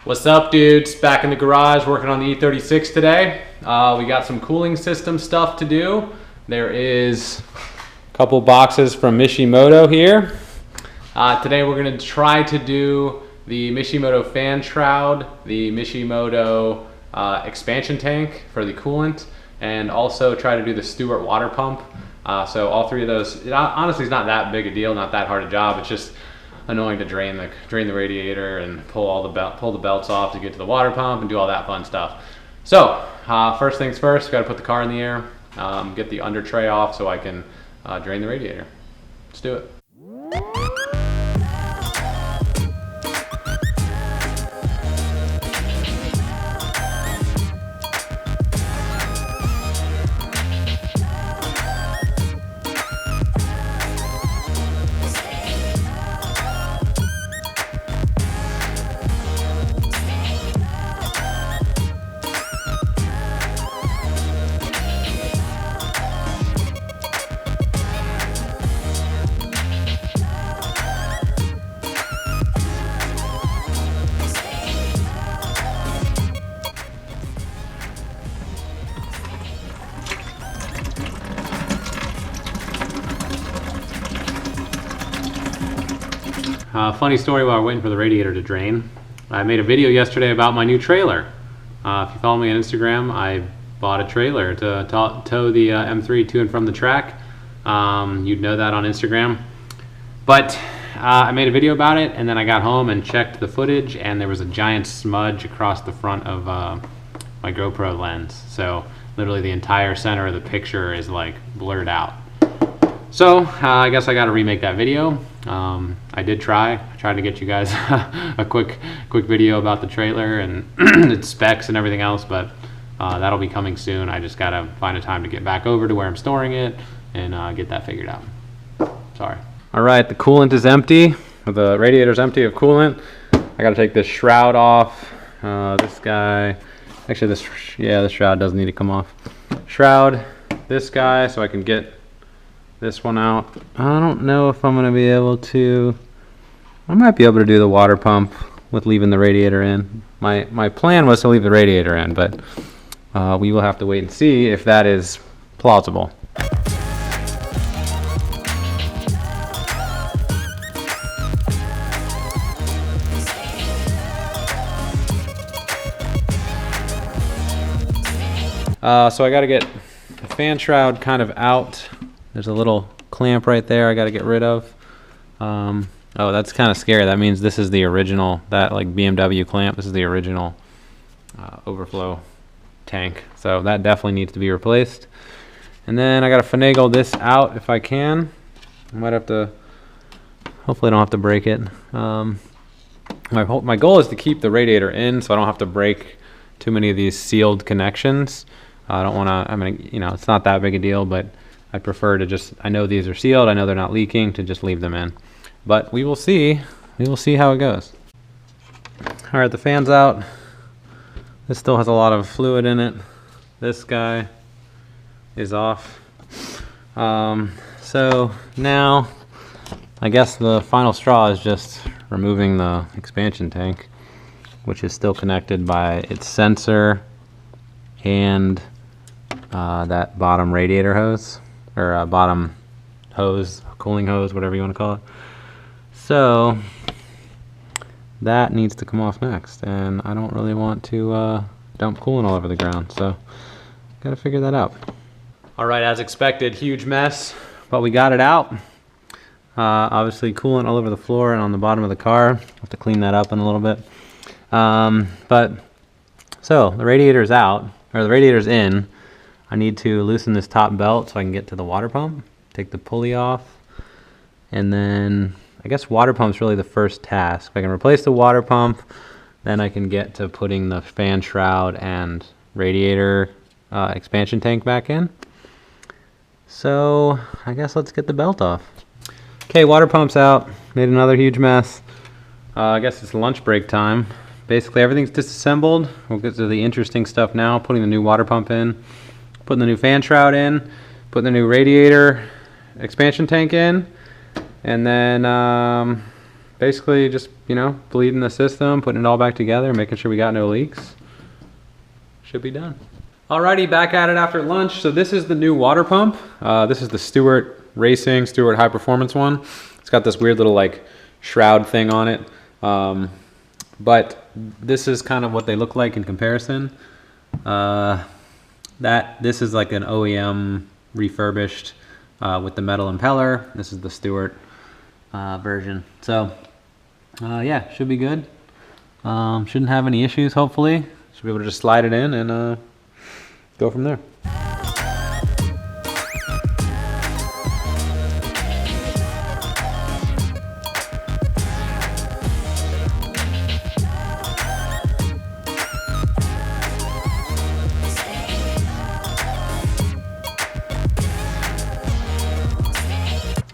What's up, dudes? Back in the garage working on the E36 today. We got some cooling system stuff to do. There is a couple boxes from Mishimoto here. Today we're going to try to do the Mishimoto fan shroud, the Mishimoto expansion tank for the coolant, and also try to do the Stewart water pump. So all three of those, honestly, it's not that big a deal, not that hard a job. It's just annoying to drain the radiator and pull the belts off to get to the water pump and do all that fun stuff. So first things first, got to put the car in the air, get the under tray off so I can drain the radiator. Let's do it. Funny story while we're waiting for the radiator to drain. I made a video yesterday about my new trailer. If you follow me on Instagram, I bought a trailer to tow the M3 to and from the track. You'd know that on Instagram. But I made a video about it, and then I got home and checked the footage, and there was a giant smudge across the front of my GoPro lens. So literally the entire center of the picture is like blurred out. So I guess I got to remake that video. I did try to get you guys a quick video about the trailer and its specs and everything else, but that'll be coming soon. I just gotta find a time to get back over to where I'm storing it and get that figured out. Sorry. All right, the coolant is empty. The radiator's empty of coolant. I gotta take this shroud off. This guy, actually this shroud doesn't need to come off. Shroud this guy so I can get this one out. I don't know if I'm going to be able to. I might be able to do the water pump with leaving the radiator in. My plan was to leave the radiator in, but we will have to wait and see if that is plausible. So I got to get the fan shroud kind of out. There's a little clamp right there I got to get rid of. Oh, that's kind of scary. That means this is the original, that like BMW clamp. This is the original overflow tank. So that definitely needs to be replaced. And then I got to finagle this out if I can. I might have to, hopefully I don't have to break it. My goal is to keep the radiator in so I don't have to break too many of these sealed connections. I don't want to, I mean, you know, it's not that big a deal, but I prefer to just, I know these are sealed, I know they're not leaking, to just leave them in. But we will see. We will see how it goes. All right, the fan's out. This still has a lot of fluid in it. This guy is off. So now, I guess the final straw is just removing the expansion tank, which is still connected by its sensor and that bottom radiator hose. Or bottom hose, cooling hose, whatever you want to call it. So that needs to come off next, and I don't really want to dump coolant all over the ground, so gotta figure that out. All right, as expected, huge mess, but we got it out. Obviously coolant all over the floor and on the bottom of the car. Have to clean that up in a little bit. But so the radiator's out, or the radiator's in. I need to loosen this top belt so I can get to the water pump, take the pulley off, and then I guess water pump's really the first task. If I can replace the water pump, then I can get to putting the fan shroud and radiator expansion tank back in. So I guess let's get the belt off. Okay, water pump's out, made another huge mess. I guess it's lunch break time. Basically everything's disassembled. We'll get to the interesting stuff now, putting the new water pump in. Putting the new fan shroud in, putting the new radiator expansion tank in, and then basically just, you know, bleeding the system, putting it all back together, making sure we got no leaks. Should be done. Alrighty, back at it after lunch. So this is the new water pump. This is the Stewart Racing, Stewart High Performance one. It's got this weird little like shroud thing on it. But this is kind of what they look like in comparison. This is like an OEM refurbished with the metal impeller. This is the Stewart version. So yeah, should be good. Shouldn't have any issues, hopefully. Should be able to just slide it in and go from there.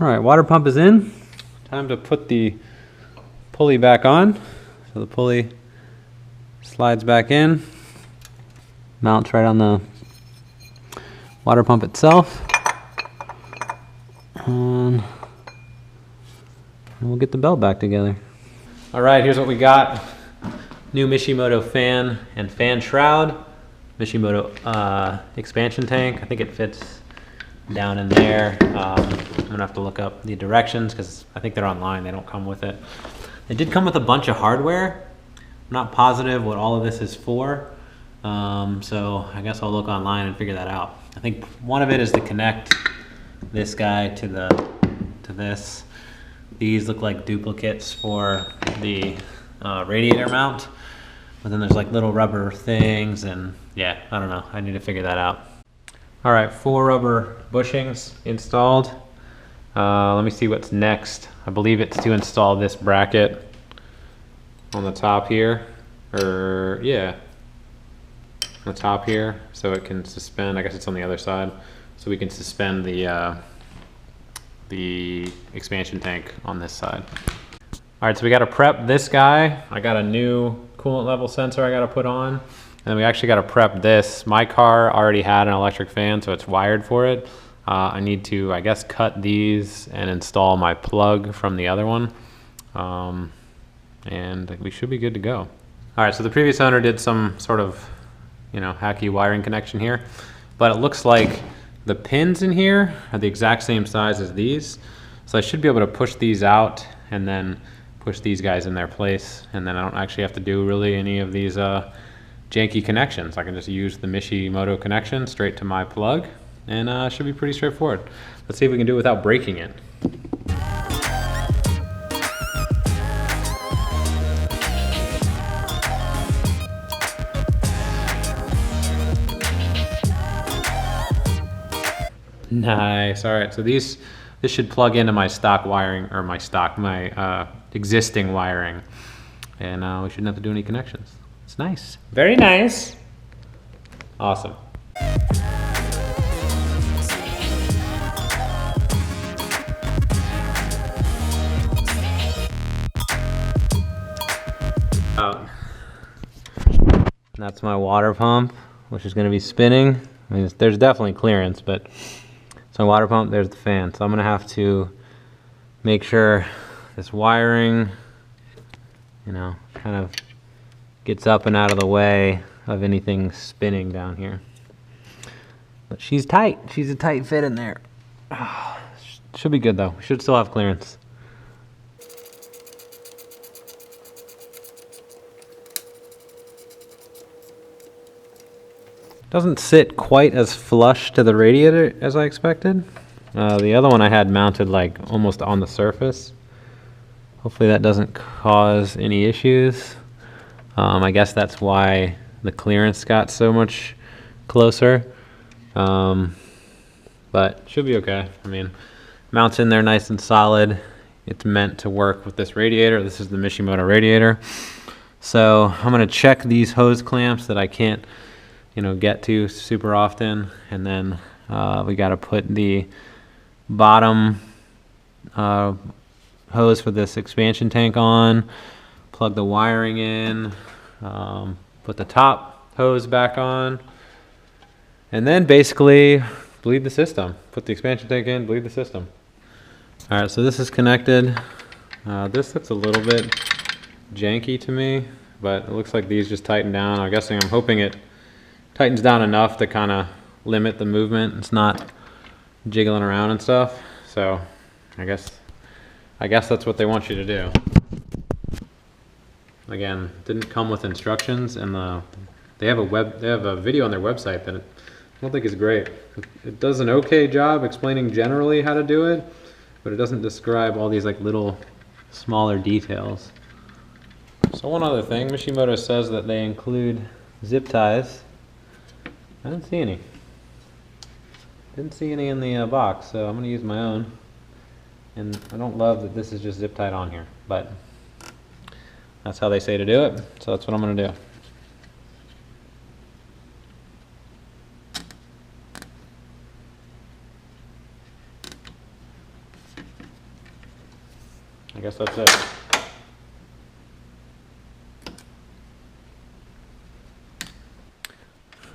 All right, water pump is in. Time to put the pulley back on. So the pulley slides back in, mounts right on the water pump itself, and we'll get the belt back together. All right, here's what we got. New Mishimoto fan and fan shroud. Mishimoto expansion tank. I think it fits down in there. I'm gonna have to look up the directions because I think they're online. They don't come with it. It did come with a bunch of hardware. I'm not positive what all of this is for. So I guess I'll look online and figure that out. I think one of it is to connect this guy to this. These look like duplicates for the radiator mount, but then there's like little rubber things, and yeah, I don't know. I need to figure that out. All right, 4 rubber bushings installed. Let me see what's next. I believe it's to install this bracket on the top here, or yeah, on the top here, so it can suspend. I guess it's on the other side, so we can suspend the expansion tank on this side. All right, so we got to prep this guy. I got a new coolant level sensor I got to put on, and we actually got to prep this. My car already had an electric fan, so it's wired for it. I need to, I guess, cut these and install my plug from the other one. And we should be good to go. All right, so the previous owner did some sort of, you know, hacky wiring connection here, but it looks like the pins in here are the exact same size as these. So I should be able to push these out and then push these guys in their place. And then I don't actually have to do really any of these janky connections. I can just use the Mishimoto connection straight to my plug, and it should be pretty straightforward. Let's see if we can do it without breaking it. Nice. All right, so this should plug into my stock wiring, or my existing wiring, and we shouldn't have to do any connections. It's nice. Very nice. Awesome. That's my water pump, which is going to be spinning. I mean, there's definitely clearance, but it's my water pump. There's the fan. So I'm going to have to make sure this wiring, you know, kind of gets up and out of the way of anything spinning down here. But she's tight. She's a tight fit in there. Should be good though. Should still have clearance. Doesn't sit quite as flush to the radiator as I expected. The other one I had mounted like almost on the surface. Hopefully that doesn't cause any issues. I guess that's why the clearance got so much closer. But should be okay. I mean, mounts in there nice and solid. It's meant to work with this radiator. This is the Mishimoto radiator. So I'm gonna check these hose clamps that I can't, you know, get to super often, and then we got to put the bottom hose for this expansion tank on, plug the wiring in, put the top hose back on, and then basically bleed the system. Put the expansion tank in, bleed the system. All right, so this is connected This looks a little bit janky to me, but it looks like these just tighten down. I'm hoping it tightens down enough to kind of limit the movement. It's not jiggling around and stuff. So I guess that's what they want you to do. Again, didn't come with instructions, and they have a video on their website that I don't think is great. It does an okay job explaining generally how to do it, but it doesn't describe all these like little smaller details. So one other thing, Mishimoto says that they include zip ties. I didn't see any. Didn't see any in the box, so I'm going to use my own. And I don't love that this is just zip tied on here, but that's how they say to do it, so that's what I'm going to do. I guess that's it.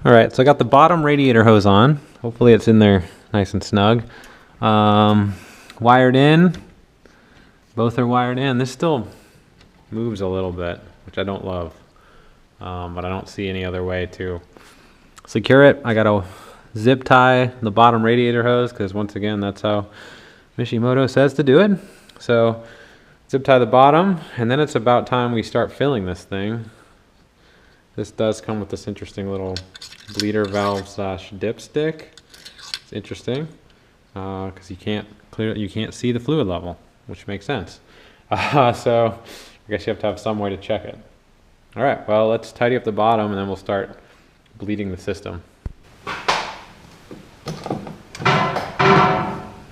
Alright, so I got the bottom radiator hose on. Hopefully it's in there nice and snug. Wired in. Both are wired in. This still moves a little bit, which I don't love. But I don't see any other way to secure it. I got to zip tie the bottom radiator hose because once again, that's how Mishimoto says to do it. So zip tie the bottom, and then it's about time we start filling this thing. This does come with this interesting little bleeder valve / dipstick. It's interesting because you can't see the fluid level, which makes sense. So I guess you have to have some way to check it. All right, well, let's tidy up the bottom and then we'll start bleeding the system.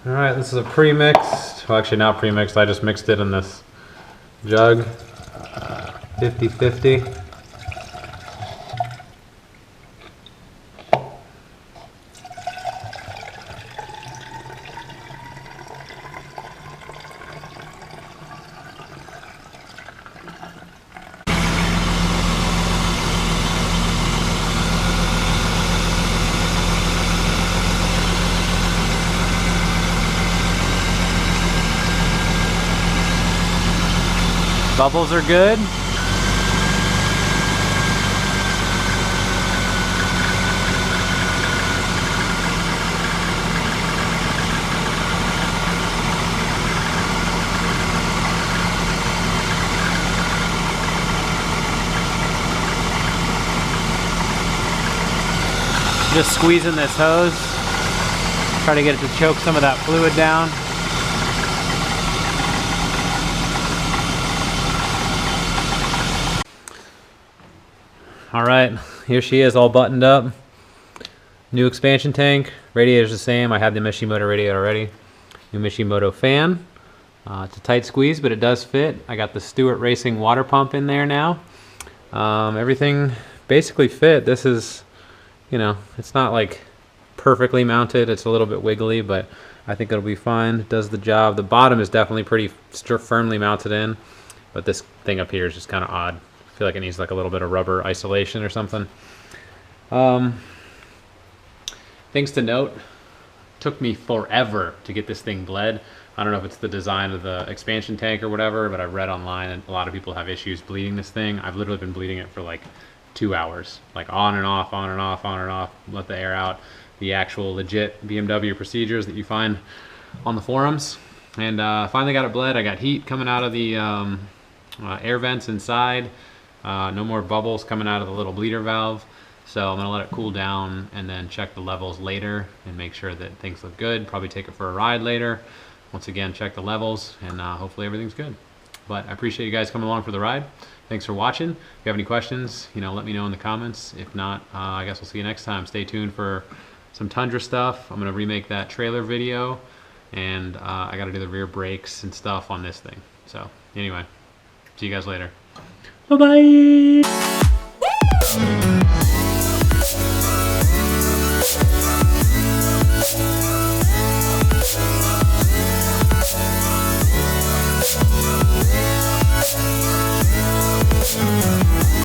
All right, this is a pre-mixed, well actually not pre-mixed, I just mixed it in this jug, 50-50. Bubbles are good. Just squeezing this hose. Try to get it to choke some of that fluid down. All right, here she is all buttoned up. New expansion tank, radiator's the same. I had the Mishimoto radiator already. New Mishimoto fan. It's a tight squeeze, but it does fit. I got the Stewart Racing water pump in there now. Everything basically fit. This is, you know, it's not like perfectly mounted. It's a little bit wiggly, but I think it'll be fine. It does the job. The bottom is definitely pretty firmly mounted in, but this thing up here is just kind of odd. I feel like it needs like a little bit of rubber isolation or something. Things to note, took me forever to get this thing bled. I don't know if it's the design of the expansion tank or whatever, but I've read online and a lot of people have issues bleeding this thing. I've literally been bleeding it for like 2 hours, like on and off, on and off, on and off, let the air out. The actual legit BMW procedures that you find on the forums. And finally got it bled. I got heat coming out of the air vents inside. No more bubbles coming out of the little bleeder valve. So I'm gonna let it cool down and then check the levels later and make sure that things look good. Probably take it for a ride later. Once again, check the levels and hopefully everything's good. But I appreciate you guys coming along for the ride. Thanks for watching. If you have any questions, you know, let me know in the comments. If not, I guess we'll see you next time. Stay tuned for some Tundra stuff. I'm gonna remake that trailer video and I gotta do the rear brakes and stuff on this thing. So anyway, see you guys later. Bye-bye.